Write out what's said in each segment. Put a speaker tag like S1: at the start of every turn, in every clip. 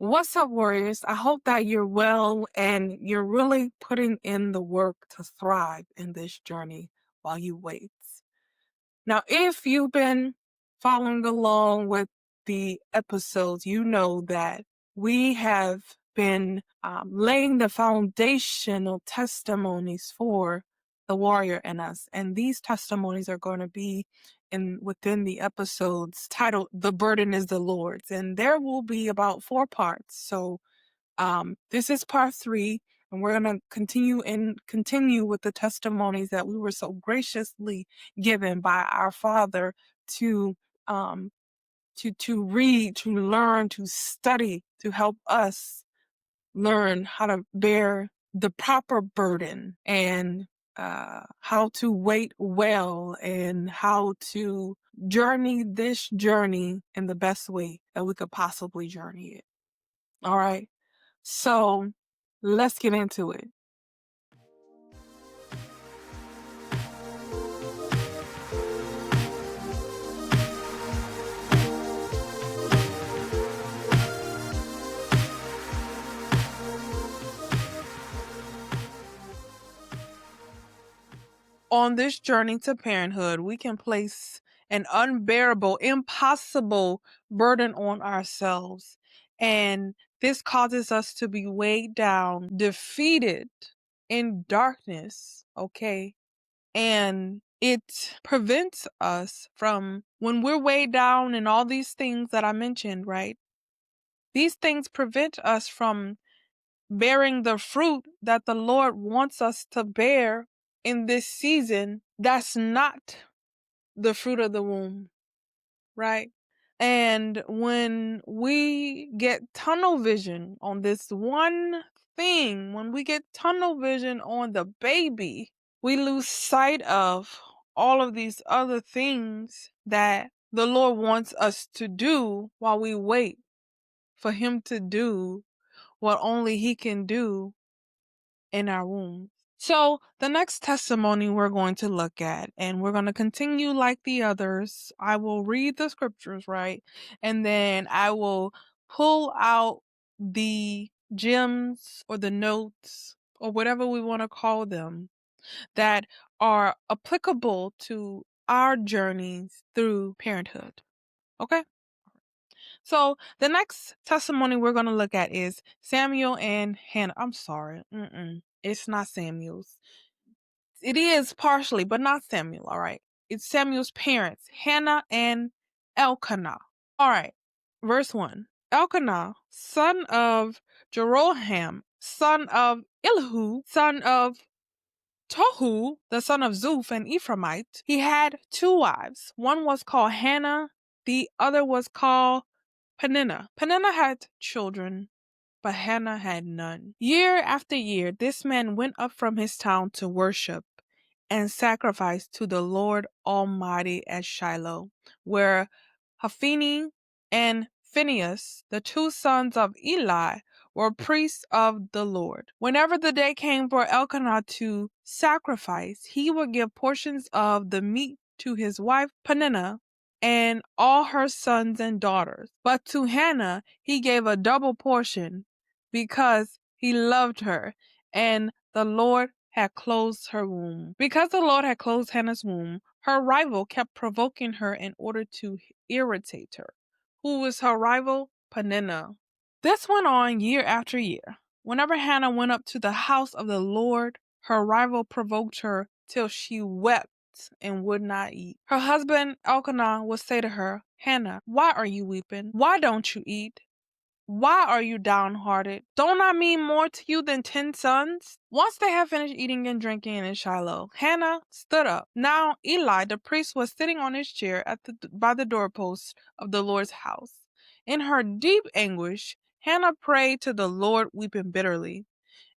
S1: What's up, warriors? I hope that you're well and you're really putting in the work to thrive in this journey while you wait. Now, if you've been following along with the episodes, you know that we have been laying the foundational testimonies for the warrior in us. And these testimonies are going to be within the episodes titled "The Burden is the Lord's." And there will be about 4 parts. So this is part 3, and we're going to continue with the testimonies that we were so graciously given by our Father to um, to read, to learn, to study, to help us learn how to bear the proper burden and how to wait well and how to journey this journey in the best way that we could possibly journey it. All right. So let's get into it. On this journey to parenthood, we can place an unbearable, impossible burden on ourselves. And this causes us to be weighed down, defeated in darkness, okay? And it prevents us from, when we're weighed down and all these things that I mentioned, right? These things prevent us from bearing the fruit that the Lord wants us to bear in this season. That's not the fruit of the womb, right? And when we get tunnel vision on this one thing, when we get tunnel vision on the baby, we lose sight of all of these other things that the Lord wants us to do while we wait for Him to do what only He can do in our womb. So the next testimony we're going to look at, and we're going to continue like the others. I will read the scriptures, right? And then I will pull out the gems or the notes or whatever we want to call them that are applicable to our journeys through parenthood. Okay? So the next testimony we're going to look at is Samuel and Hannah. I'm sorry. It's not Samuel's. It is partially, but not Samuel. All right. It's Samuel's parents, Hannah and Elkanah. All right. Verse 1. Elkanah, son of Jeroham, son of Elihu, son of Tohu, the son of Zuph, an Ephraimite, he had 2 wives. One was called Hannah, the other was called Peninnah. Peninnah had children, but Hannah had none. Year after year, this man went up from his town to worship and sacrifice to the Lord Almighty at Shiloh, where Hophni and Phinehas, the 2 sons of Eli, were priests of the Lord. Whenever the day came for Elkanah to sacrifice, he would give portions of the meat to his wife Peninnah and all her sons and daughters. But to Hannah he gave a double portion because he loved her, and the Lord had closed her womb. Because the Lord had closed Hannah's womb, her rival kept provoking her in order to irritate her. Who was her rival? Peninnah. This went on year after year. Whenever Hannah went up to the house of the Lord, her rival provoked her till she wept and would not eat. Her husband Elkanah would say to her, Hannah, why are you weeping? Why don't you eat? Why are you downhearted? Don't I mean more to you than 10 sons? Once they had finished eating and drinking in Shiloh, Hannah stood up. Now Eli the priest was sitting on his chair by the doorpost of the Lord's house. In her deep anguish, Hannah prayed to the Lord, weeping bitterly.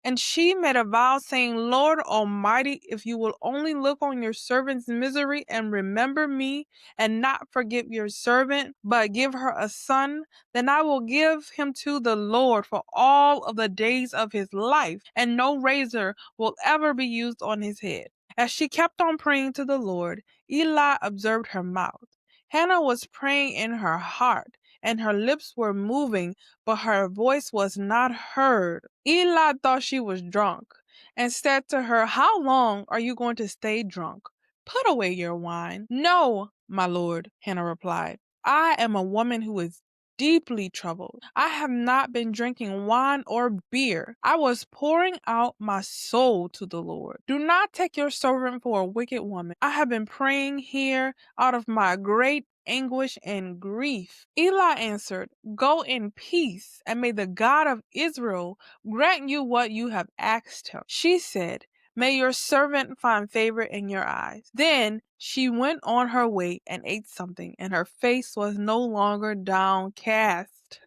S1: And she made a vow saying, Lord Almighty, if you will only look on your servant's misery and remember me and not forget your servant, but give her a son, then I will give him to the Lord for all of the days of his life, and no razor will ever be used on his head. As she kept on praying to the Lord, Eli observed her mouth. Hannah was praying in her heart, and her lips were moving, but her voice was not heard. Eli thought she was drunk and said to her, "How long are you going to stay drunk? Put away your wine." "No, my lord," Hannah replied. "I am a woman who is deeply troubled. I have not been drinking wine or beer. I was pouring out my soul to the Lord. Do not take your servant for a wicked woman. I have been praying here out of my great anguish and grief." Eli answered, "Go in peace, and may the God of Israel grant you what you have asked him." She said, "May your servant find favor in your eyes." Then she went on her way and ate something, and her face was no longer downcast.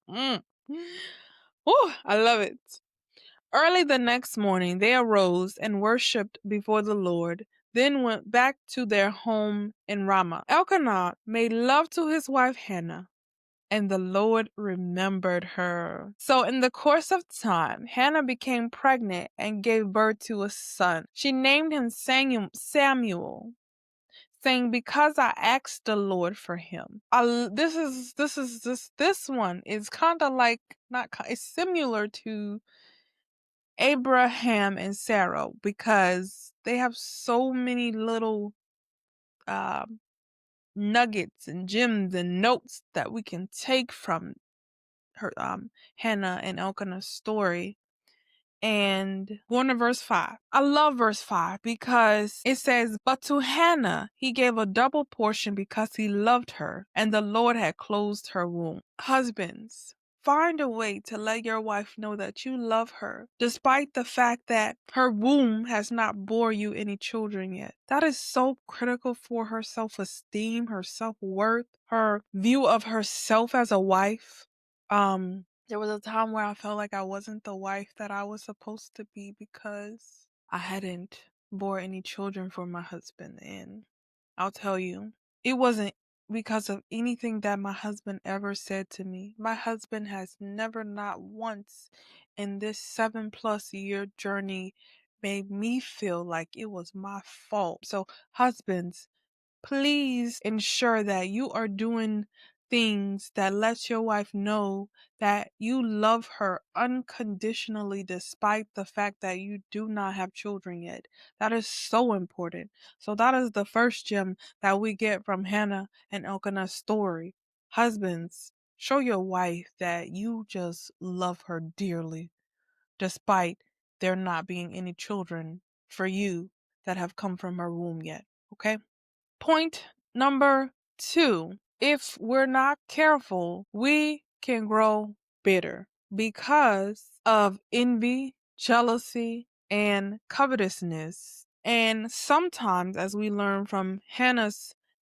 S1: Mm. Ooh, I love it. Early the next morning, they arose and worshipped before the Lord, then went back to their home in Ramah. Elkanah made love to his wife Hannah, and the Lord remembered her. So in the course of time, Hannah became pregnant and gave birth to a son. She named him Samuel, saying, "Because I asked the Lord for him." This one is kind of like it's similar to Abraham and Sarah because they have so many little um nuggets and gems and notes that we can take from her Hannah and Elkanah's story. And going to verse 5. I love verse 5 because it says, "But to Hannah he gave a double portion because he loved her, and the Lord had closed her womb." Husbands, find a way to let your wife know that you love her, despite the fact that her womb has not bore you any children yet. That is so critical for her self-esteem, her self-worth, her view of herself as a wife. There was a time where I felt like I wasn't the wife that I was supposed to be because I hadn't bore any children for my husband. And I'll tell you, it wasn't because of anything that my husband ever said to me. My husband has never, not once in this 7+ year journey, made me feel like it was my fault. So, husbands, please ensure that you are doing things that lets your wife know that you love her unconditionally despite the fact that you do not have children yet. That is so important. So that is the first gem that we get from Hannah and Elkanah's story. Husbands, show your wife that you just love her dearly despite there not being any children for you that have come from her womb yet. Okay? Point number 2. If we're not careful, we can grow bitter because of envy, jealousy, and covetousness. And sometimes, as we learn from Hannah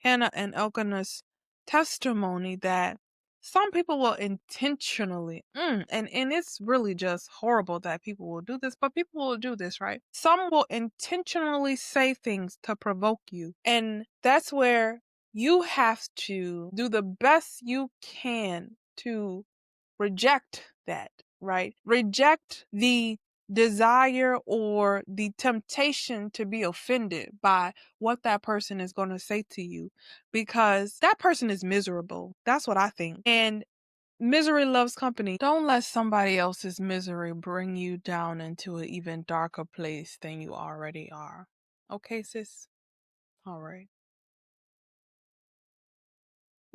S1: and Elkanah's testimony, that some people will intentionally, and it's really just horrible that people will do this, but people will do this, right? Some will intentionally say things to provoke you. And that's where you have to do the best you can to reject that, right? Reject the desire or the temptation to be offended by what that person is going to say to you because that person is miserable. That's what I think. And misery loves company. Don't let somebody else's misery bring you down into an even darker place than you already are. Okay, sis? All right.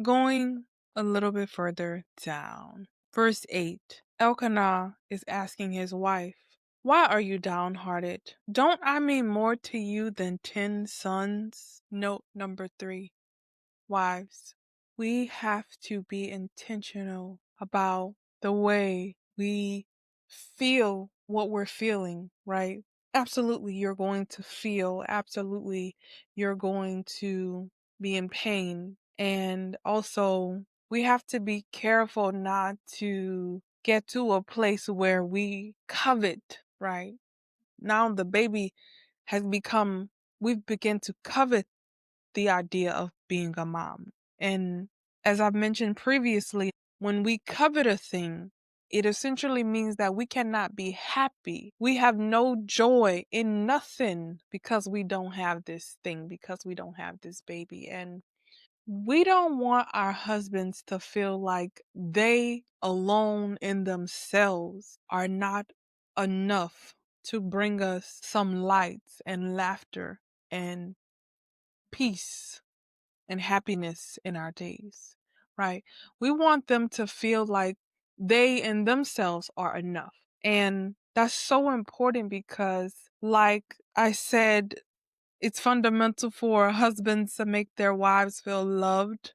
S1: Going a little bit further down. Verse 8. Elkanah is asking his wife, "Why are you downhearted? Don't I mean more to you than 10 sons?" Note number 3. Wives, we have to be intentional about the way we feel what we're feeling, right? Absolutely, you're going to feel. Absolutely, you're going to be in pain. And also, we have to be careful not to get to a place where we covet, right? Now the baby has become, we've begun to covet the idea of being a mom. And as I've mentioned previously, when we covet a thing, it essentially means that we cannot be happy. We have no joy in nothing because we don't have this thing, because we don't have this baby. And We don't want our husbands to feel like they alone in themselves are not enough to bring us some lights and laughter and peace and happiness in our days, right? We want them to feel like they in themselves are enough. And that's so important because, like I said, it's fundamental for husbands to make their wives feel loved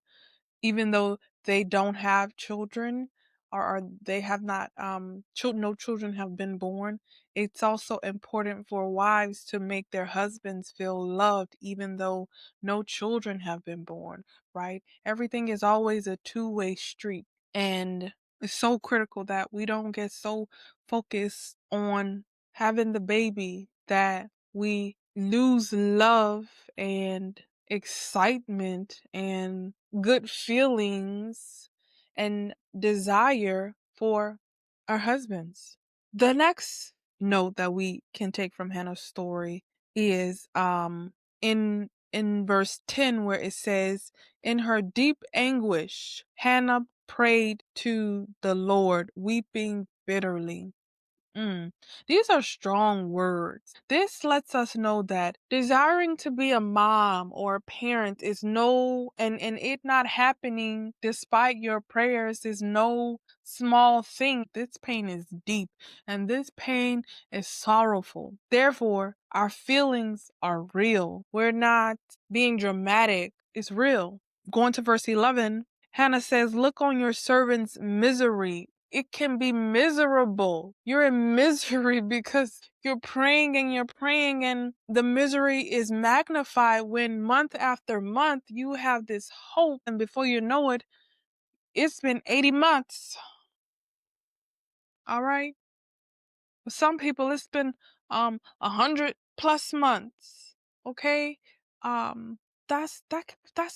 S1: even though they don't have children, or they have not no children have been born. It's also important for wives to make their husbands feel loved even though no children have been born, right? Everything is always a two-way street, and it's so critical that we don't get so focused on having the baby that we lose love and excitement and good feelings and desire for our husbands. The next note that we can take from Hannah's story is in verse 10, where it says, in her deep anguish Hannah prayed to the Lord, weeping bitterly. Mm. These are strong words. This lets us know that desiring to be a mom or a parent is and it not happening despite your prayers is no small thing. This pain is deep and this pain is sorrowful. Therefore, our feelings are real. We're not being dramatic. It's real. Going to verse 11, Hannah says, look on your servant's misery. It can be miserable. You're in misery because you're praying and the misery is magnified when month after month you have this hope, and before you know it, it's been 80 months. All right? For some people it's been 100+ months. Okay? Um that's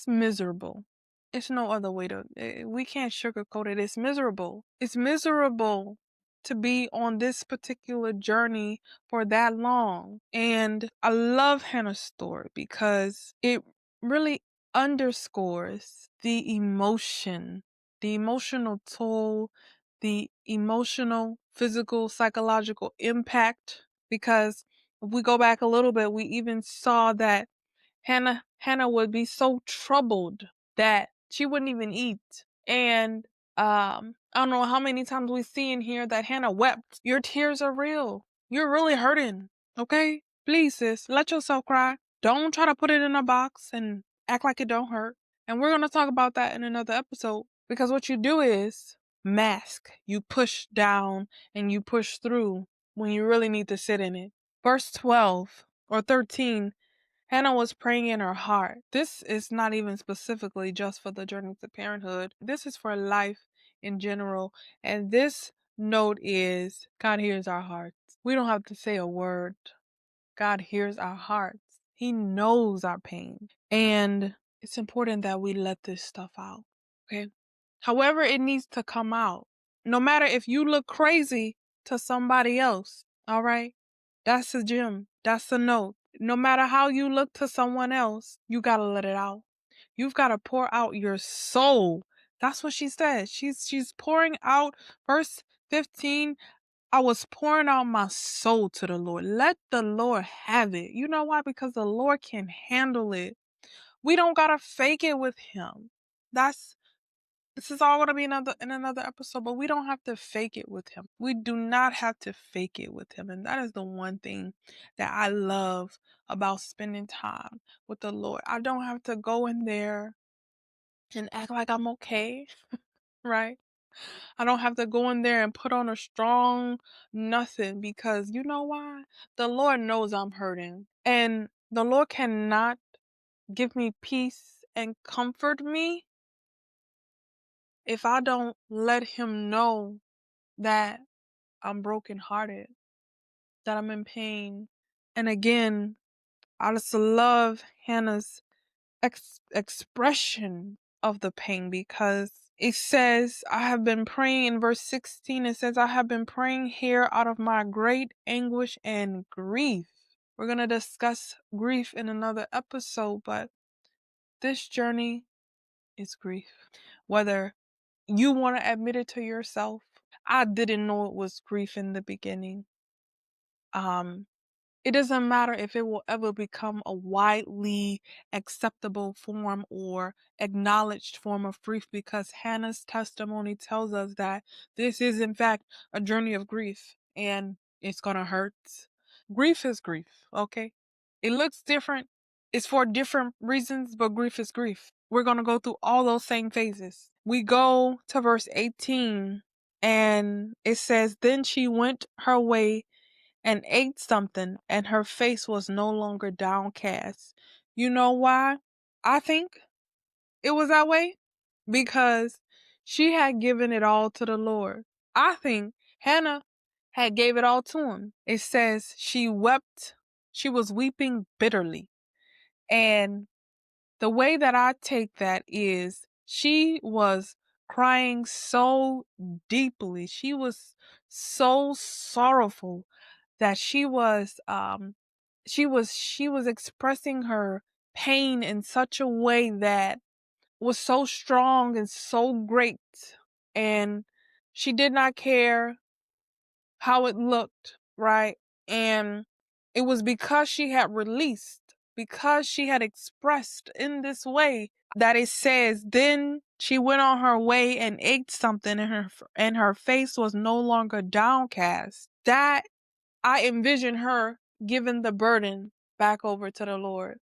S1: miserable. It's no other way to we can't sugarcoat it. It's miserable. It's miserable to be on this particular journey for that long. And I love Hannah's story because it really underscores the emotion, the emotional toll, the emotional, physical, psychological impact. Because if we go back a little bit, we even saw that Hannah would be so troubled that she wouldn't even eat. And I don't know how many times we see in here that Hannah wept. Your tears are real. You're really hurting. Okay? Please, sis, let yourself cry. Don't try to put it in a box and act like it don't hurt. And we're gonna talk about that in another episode. Because what you do is mask. You push down and you push through when you really need to sit in it. Verse 12 or 13, Hannah was praying in her heart. This is not even specifically just for the journey to parenthood. This is for life in general. And this note is God hears our hearts. We don't have to say a word. God hears our hearts. He knows our pain. And it's important that we let this stuff out. Okay? However, it needs to come out. No matter if you look crazy to somebody else. All right? That's a gem. That's a note. No matter how you look to someone else, you got to let it out. You've got to pour out your soul. That's what she said. She's pouring out. Verse 15, I was pouring out my soul to the Lord. Let the Lord have it. You know why? Because the Lord can handle it. We don't got to fake it with him. This is all going to be in another episode, but we don't have to fake it with him. We do not have to fake it with him. And that is the one thing that I love about spending time with the Lord. I don't have to go in there and act like I'm okay, right? I don't have to go in there and put on a strong nothing, because you know why? The Lord knows I'm hurting. And the Lord cannot give me peace and comfort me if I don't let him know that I'm brokenhearted, that I'm in pain. And again, I just love Hannah's expression of the pain, because it says, I have been praying in verse 16. It says, I have been praying here out of my great anguish and grief. We're going to discuss grief in another episode, but this journey is grief. Whether you want to admit it to yourself, I didn't know it was grief in the beginning. It doesn't matter if it will ever become a widely acceptable form or acknowledged form of grief, because Hannah's testimony tells us that this is, in fact, a journey of grief and it's gonna hurt. Grief is grief, okay? It looks different, it's for different reasons, but grief is grief. We're gonna go through all those same phases. We go to verse 18 and it says, Then she went her way and ate something, and her face was no longer downcast. You know why? I think it was that way because she had given it all to the Lord. I think Hannah had gave it all to him. It says she wept, she was weeping bitterly. And the way that I take that is she was crying so deeply. She was so sorrowful that she was expressing her pain in such a way that was so strong and so great, and she did not care how it looked, right? And it was because she had released, because she had expressed in this way, that it says, then she went on her way and ate something, and her face was no longer downcast. That I envision her giving the burden back over to the Lord,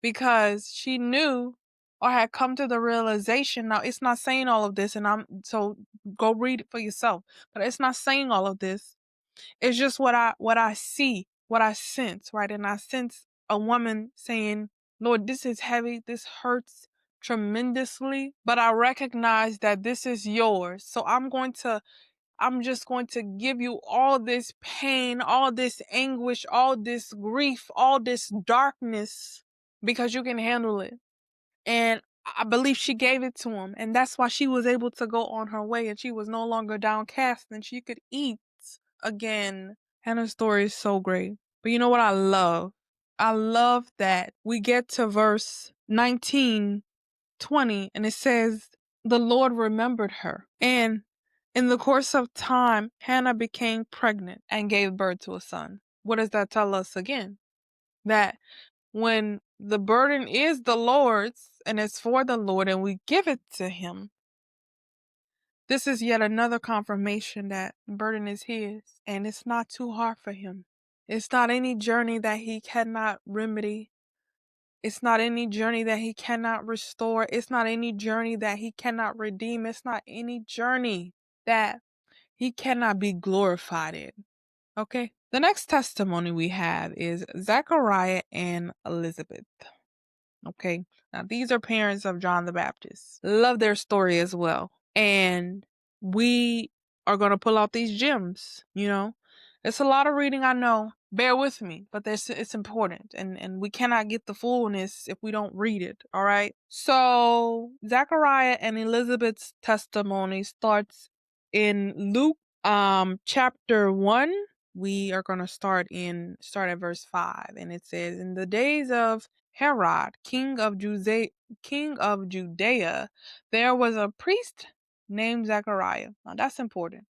S1: because she knew or had come to the realization. Now, it's not saying all of this, and so go read it for yourself, but it's not saying all of this. It's just what I see, what I sense, right? And I sense a woman saying, Lord, this is heavy, this hurts tremendously, but I recognize that this is yours. So I'm just going to give you all this pain, all this anguish, all this grief, all this darkness, because you can handle it. And I believe she gave it to him. And that's why she was able to go on her way, and she was no longer downcast, and she could eat again. Hannah's story is so great. But you know what I love? I love that we get to verse 19, 20, and it says, the Lord remembered her. And in the course of time, Hannah became pregnant and gave birth to a son. What does that tell us again? That when the burden is the Lord's and it's for the Lord and we give it to Him, this is yet another confirmation that the burden is His and it's not too hard for Him. It's not any journey that He cannot remedy. It's not any journey that He cannot restore. It's not any journey that He cannot redeem. It's not any journey that He cannot be glorified in. Okay? The next testimony we have is Zechariah and Elizabeth. Okay? Now, these are parents of John the Baptist. Love their story as well. And we are going to pull out these gems, you know? It's a lot of reading, I know. Bear with me, but it's important. And we cannot get the fullness if we don't read it, all right? So, Zechariah and Elizabeth's testimony starts in Luke chapter 1. We are going to start at verse 5, and it says, in the days of Herod, king of Judea, there was a priest named Zechariah. Now that's important.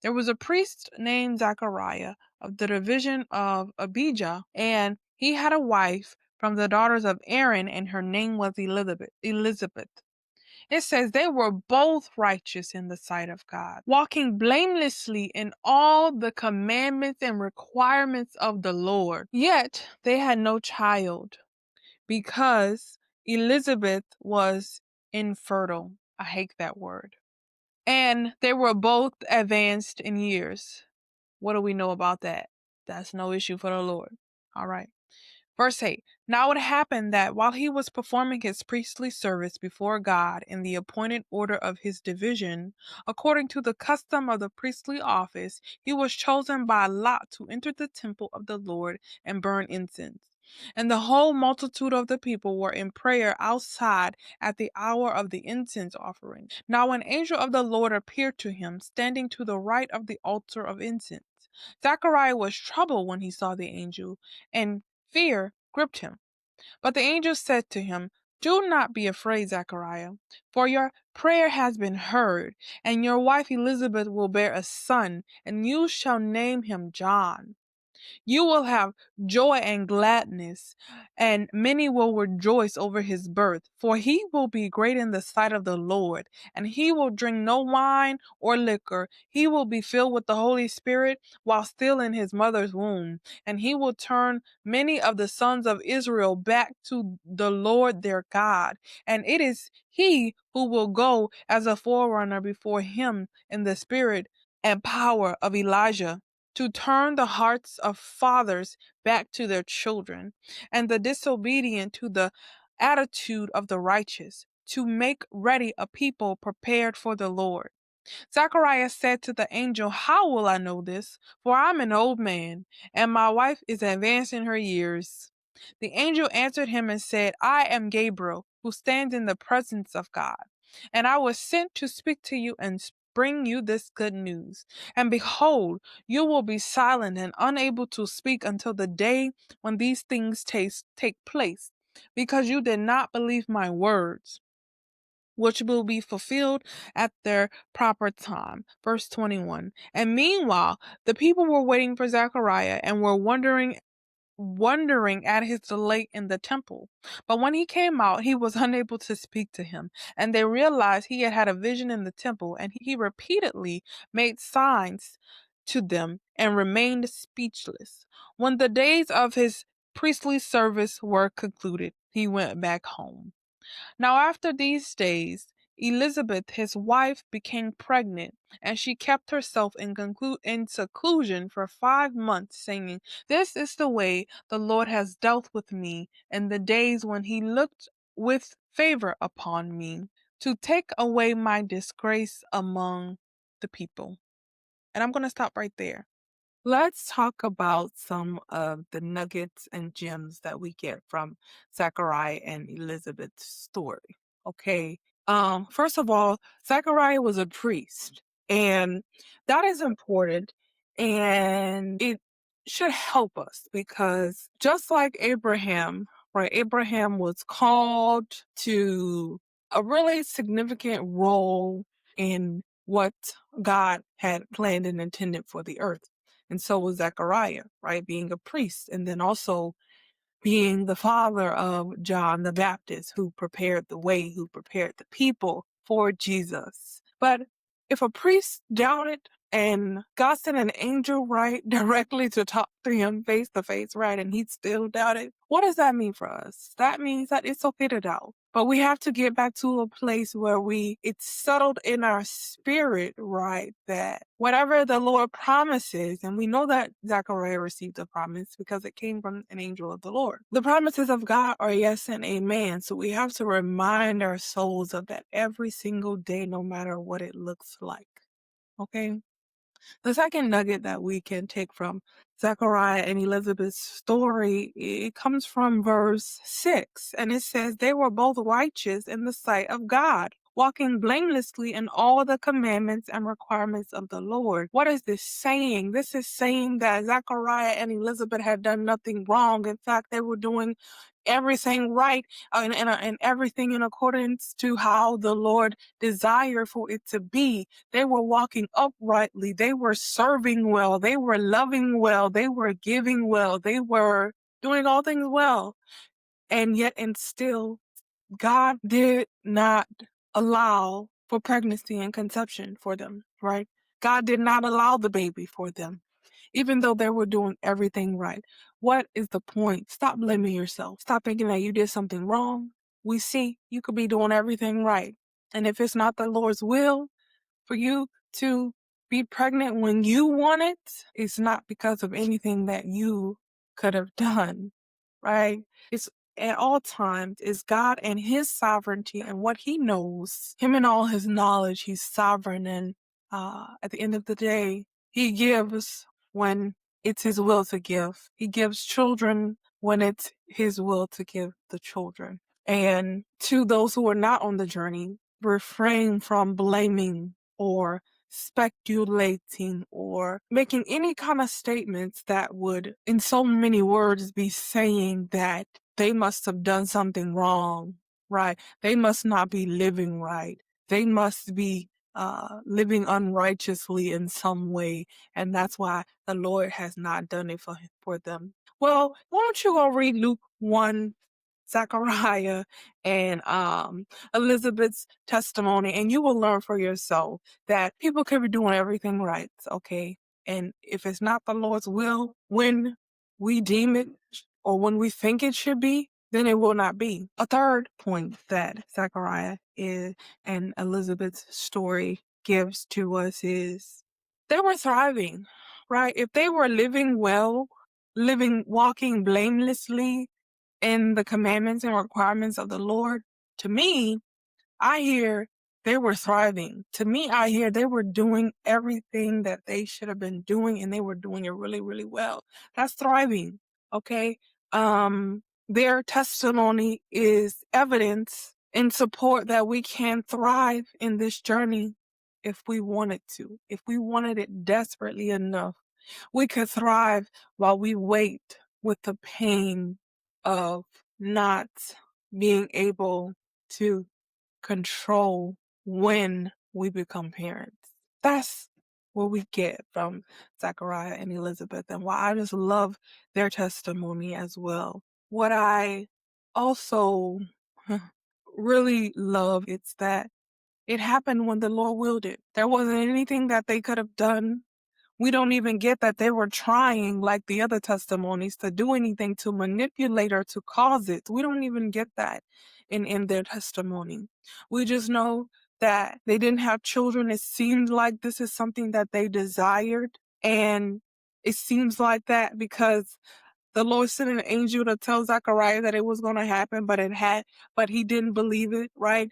S1: There was a priest named Zechariah of the division of Abijah, and he had a wife from the daughters of Aaron, and her name was Elizabeth. It says they were both righteous in the sight of God, walking blamelessly in all the commandments and requirements of the Lord. Yet they had no child because Elizabeth was infertile. I hate that word. And they were both advanced in years. What do we know about that? That's no issue for the Lord. All right. Verse 8. Now it happened that while he was performing his priestly service before God in the appointed order of his division, according to the custom of the priestly office, he was chosen by lot to enter the temple of the Lord and burn incense. And the whole multitude of the people were in prayer outside at the hour of the incense offering. Now an angel of the Lord appeared to him, standing to the right of the altar of incense. Zechariah was troubled when he saw the angel, and fear gripped him. But the angel said to him, Do not be afraid, Zechariah, for your prayer has been heard, and your wife Elizabeth will bear a son, and you shall name him John. You will have joy and gladness, and many will rejoice over his birth, for he will be great in the sight of the Lord, and he will drink no wine or liquor. He will be filled with the Holy Spirit while still in his mother's womb, and he will turn many of the sons of Israel back to the Lord their God. And it is he who will go as a forerunner before him in the spirit and power of Elijah, to turn the hearts of fathers back to their children, and the disobedient to the attitude of the righteous, to make ready a people prepared for the Lord. Zechariah said to the angel, How will I know this? For I'm an old man, and my wife is advanced in her years. The angel answered him and said, I am Gabriel, who stands in the presence of God, and I was sent to speak to you and bring you this good news. And behold, you will be silent and unable to speak until the day when these things take place, because you did not believe my words, which will be fulfilled at their proper time. Verse 21. And meanwhile, the people were waiting for Zechariah and were wondering at his delay in the temple. But when he came out, he was unable to speak to him. And they realized he had had a vision in the temple, and he repeatedly made signs to them and remained speechless. When the days of his priestly service were concluded, he went back home. Now after these days, Elizabeth, his wife, became pregnant, and she kept herself in seclusion for 5 months, saying, This is the way the Lord has dealt with me in the days when he looked with favor upon me, to take away my disgrace among the people. And I'm going to stop right there. Let's talk about some of the nuggets and gems that we get from Zechariah and Elizabeth's story. Okay. First of all, Zechariah was a priest, and that is important, and it should help us because just like Abraham, right? Abraham was called to a really significant role in what God had planned and intended for the earth. And so was Zechariah, right? Being a priest, and then also being the father of John the Baptist, who prepared the way, who prepared the people for Jesus. But if a priest doubted and God sent an angel, right, directly to talk to him face to face, right, and he still doubted, what does that mean for us? That means that it's okay to doubt. But we have to get back to a place where it's settled in our spirit, right, that whatever the Lord promises, and we know that Zechariah received a promise because it came from an angel of the Lord. The promises of God are yes and amen. So we have to remind our souls of that every single day, no matter what it looks like. Okay? The second nugget that we can take from Zechariah and Elizabeth's story, it comes from verse 6, and it says, They were both righteous in the sight of God, walking blamelessly in all the commandments and requirements of the Lord. What is this saying? This is saying that Zechariah and Elizabeth had done nothing wrong. In fact, they were doing everything right and everything in accordance to how the Lord desired for it to be. They were walking uprightly. They were serving well. They were loving well. They were giving well. They were doing all things well. And yet, and still, God did not allow for pregnancy and conception for them, right? God did not allow the baby for them, even though they were doing everything right. What is the point? Stop blaming yourself. Stop thinking that you did something wrong. We see you could be doing everything right. And if it's not the Lord's will for you to be pregnant when you want it, it's not because of anything that you could have done, right? It's at all times is God and his sovereignty and what he knows, him and all his knowledge. He's sovereign, and at the end of the day, he gives when it's his will to give. He gives children when it's his will to give the children. And to those who are not on the journey, refrain from blaming or speculating or making any kind of statements that would, in so many words, be saying that they must have done something wrong right? They must not be living right. They must be living unrighteously in some way, and that's why the Lord has not done it for them. Well, why don't you go read Luke 1, Zechariah, and Elizabeth's testimony, and you will learn for yourself that people could be doing everything right, okay? And if it's not the Lord's will, when we deem it or when we think it should be, then it will not be. A third point that Zechariah and Elizabeth's story gives to us is they were thriving, right? If they were living well, walking blamelessly in the commandments and requirements of the Lord, to me, I hear they were thriving. To me, I hear they were doing everything that they should have been doing, and they were doing it really, really well. That's thriving, okay? Their testimony is evidence in support that we can thrive in this journey if we wanted to. If we wanted it desperately enough, we could thrive while we wait with the pain of not being able to control when we become parents. That's what we get from Zechariah and Elizabeth, and why I just love their testimony as well. What I also really love is that it happened when the Lord willed it. There wasn't anything that they could have done. We don't even get that they were trying, like the other testimonies, to do anything to manipulate or to cause it. We don't even get that in their testimony. We just know that they didn't have children. It seemed like this is something that they desired. And it seems like that because the Lord sent an angel to tell Zechariah that it was going to happen, but he didn't believe it, right?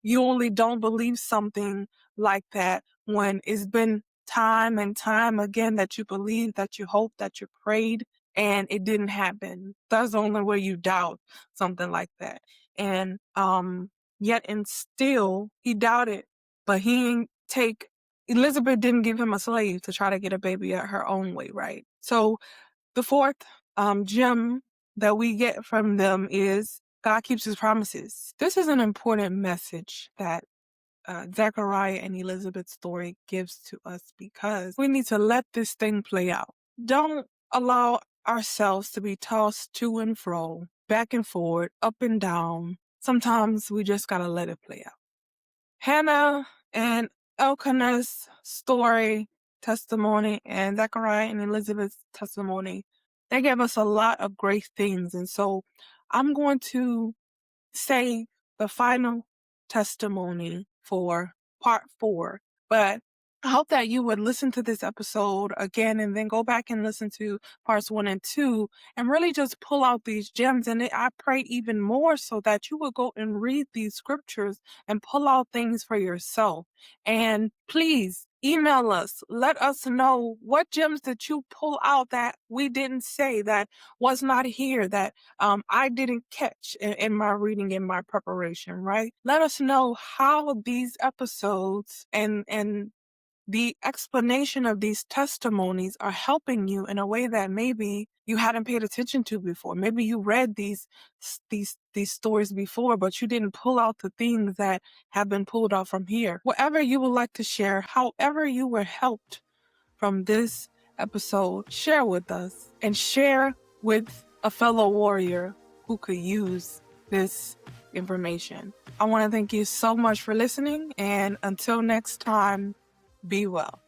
S1: You only don't believe something like that when it's been time and time again that you believe, that you hope, that you prayed, and it didn't happen. That's the only way you doubt something like that. And yet and still he doubted, but Elizabeth didn't give him a slave to try to get a baby at her own way, right? So the fourth gem that we get from them is God keeps his promises. This is an important message that Zechariah and Elizabeth's story gives to us, because we need to let this thing play out. Don't allow ourselves to be tossed to and fro, back and forward, up and down. Sometimes we just gotta let it play out. Hannah and Elkanah's story, testimony, and Zechariah and Elizabeth's testimony, they gave us a lot of great things. And so I'm going to say the final testimony for part 4. But I hope that you would listen to this episode again and then go back and listen to parts 1 and 2 and really just pull out these gems. And I pray even more so that you would go and read these scriptures and pull out things for yourself. And please email us. Let us know what gems that you pull out that we didn't say, that was not here, that I didn't catch in my reading, in my preparation, right? Let us know how these episodes and the explanation of these testimonies are helping you in a way that maybe you hadn't paid attention to before. Maybe you read these stories before, but you didn't pull out the things that have been pulled out from here. Whatever you would like to share, however you were helped from this episode, share with us and share with a fellow warrior who could use this information. I want to thank you so much for listening, and until next time, be well.